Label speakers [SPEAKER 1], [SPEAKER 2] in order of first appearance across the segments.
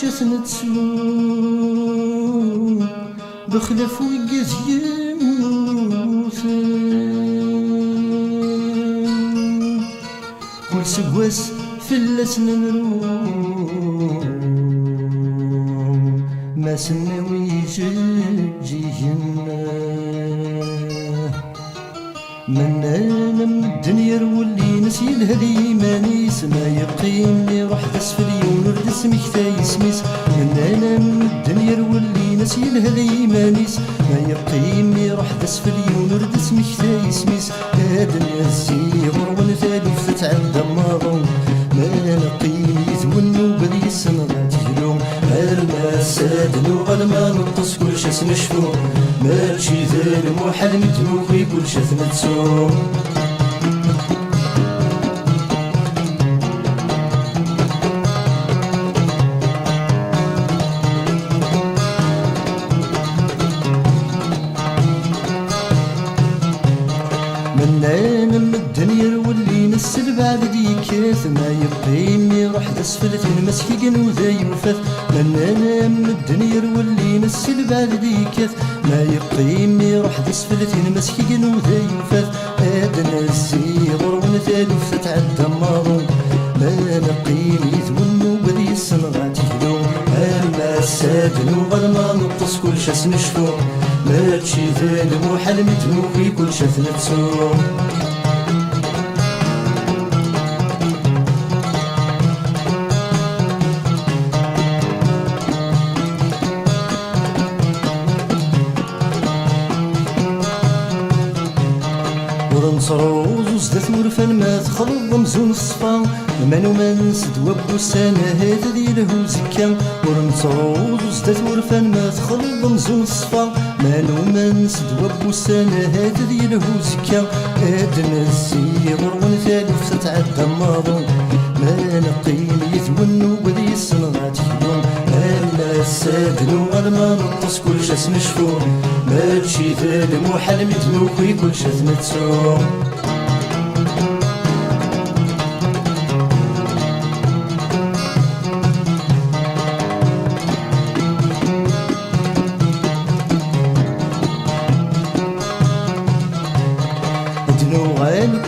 [SPEAKER 1] شاث نتسو بخلف ويقاز يموثن كل سقواس فلاس نمرو ما سناوي جيجينا من انا من الدنيا رولي نسي الهدي مانيس ما يقيم لي روح اسفل ونرد اسمك تايسميس من انا من الدنيا رولي نسي الهدي مانيس ما يقيم لي روح اسفل ونرد اسمك تايسميس هاد الناس يغرون ثالث تتعدى ماضون ما نقيم يتونو بدي السنغات يهلوم الماس سادنو ما نطس كل شاس نشفو ماشي ذا المحال متنوخي كل شاس نتسوم من انا من الدنيا واللي نسل بعد ديكاث ما يبقيني روح اسفلت مسكين وذا يوفث من انا من الدنيا واللي نسل بعد ديكاث ما يبقيني روح اسفلت مسكين وذا يوفث ادنا الزيغر ونثالث تتعدى مارون ما نقيني ثونو بدي السنغات يهلوم الماس سادنو ما نطس كل شاس نشفو ماشي ذا المحال متنوخي كل شاس نتسوم ورنصروز وزدت ورفان ما تخلط مزون الصفا منو ما نسد وابو السنة هذا دي له زكا ورنصروز وزدت ورفان ما تخلط مزون الصفا منو ما نسد وابو السنة هذا دي له زكا ادنا الزيغر ونثالث تتعدى ماضون ما نقيم يثونو بدي السنغات يهلوم اما السادنو ما نطس كل شاس نشفو ماشي ذا المحال متنوخي كل شاس نتسوم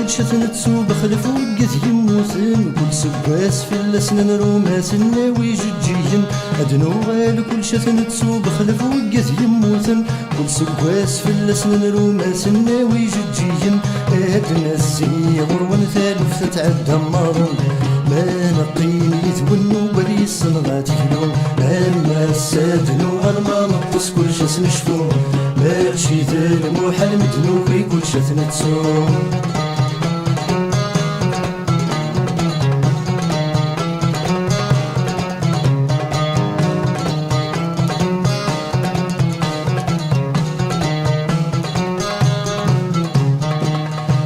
[SPEAKER 1] كل شاث نتسو بخلف وقاث يموثن كل سواس في الاسنان روماس ناوي ججيين ادنو غال كل شاث نتسو بخلف وقاث يموثن كل سواس في الاسنان روماس ناوي ججيين ادنا الزيغر ونثالث تتعدى ماضون ما نقيم يثونو بري السنغات يهلون اما السادنو ما نطس كل شاس نشفو ماشي ذا المحال متنوخي كل شاث نتسوم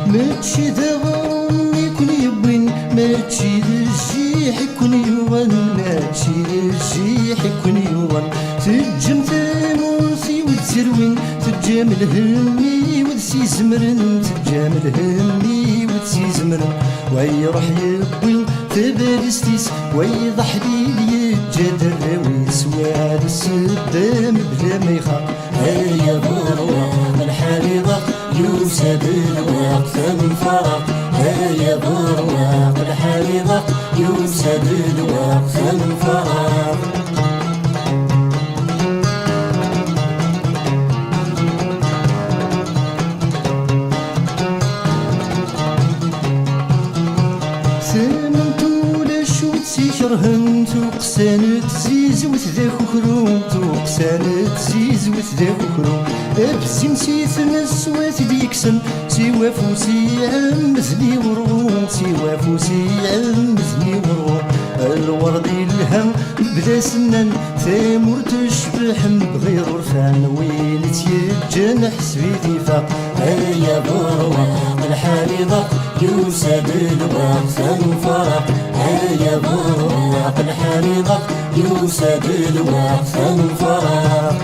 [SPEAKER 1] ماشي ذا غرام يكون يبين ماشي ذا الجيح يكون يوان ماشي ذا الجيح يكون يوان تجم ثاموسي وتسروين تجام الهمي وتسي زمرن تجام الهمي وتسي زمرن ويروح يبين تبارستيس ويضح لي يجادر ويسوى السدام بلا ما يخاف هيا ضروة الحريضة يوسد الوقت من فرق هيا ضروة الحريضة يوسد الوقت من فرق سيكرهن توقسان تزيز وتذاك وخروم توقسان تزيز وتذاك وخروم ابسي نسيت نسوات ديكسن سوا فوسي عمزني ورغوم سوا فوسي عمزني ورغوم الورد الهم بلا سنان ثامور تشبح بغير رفان وين تيجن حسبي دفاق هيا ضروة الحريضة يوسد الوقت انفرق هيا ضروة الحريضة يوسد الوقت انفرق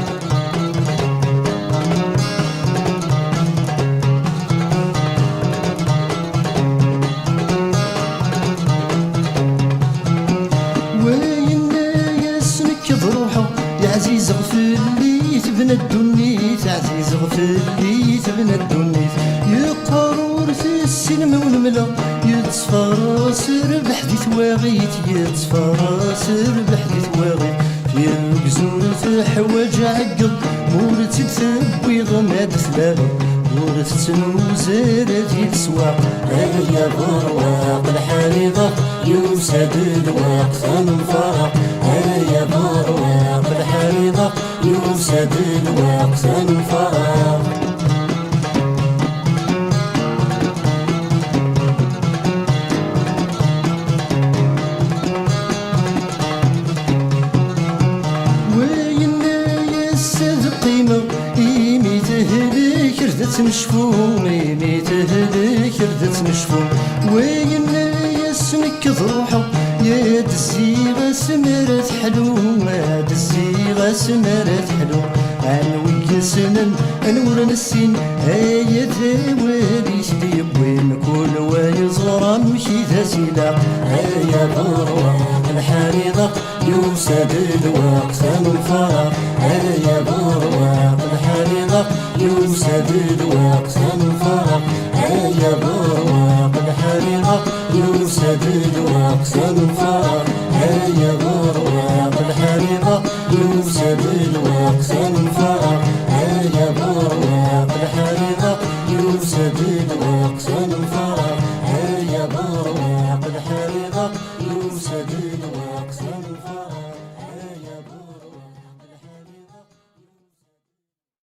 [SPEAKER 1] وين يسنك الدنيت عزيز غفلي تبنى الدنيت يقرور في السينما ونملا يتصفراس ربح دي تواغيت يتصفراس ربح دي تواغيت يرقزون في حواج عقل مورتي تثبيض ما تثلاغي مورت تنوزر في السواق يا برواق الحريضة يوسد الوقت نفرق يا برواق الحريضة يوسد الوقت نفرق مشفوم ميته لك ردت مشفوم وين يسمك ضروحه يا دزيغة سمرت حلو ما دزيغة سمرت حلو عنوي سنن انور السين هيا ذوالي سدي وين كل ويزغر مشي ذا سلاق هيا برواق الحريضة يوسد الوقت من فرق هيا برواق الحريضة يوسد الوقت من فرق هيا برواق الحريضة يوسد الوقت من فرق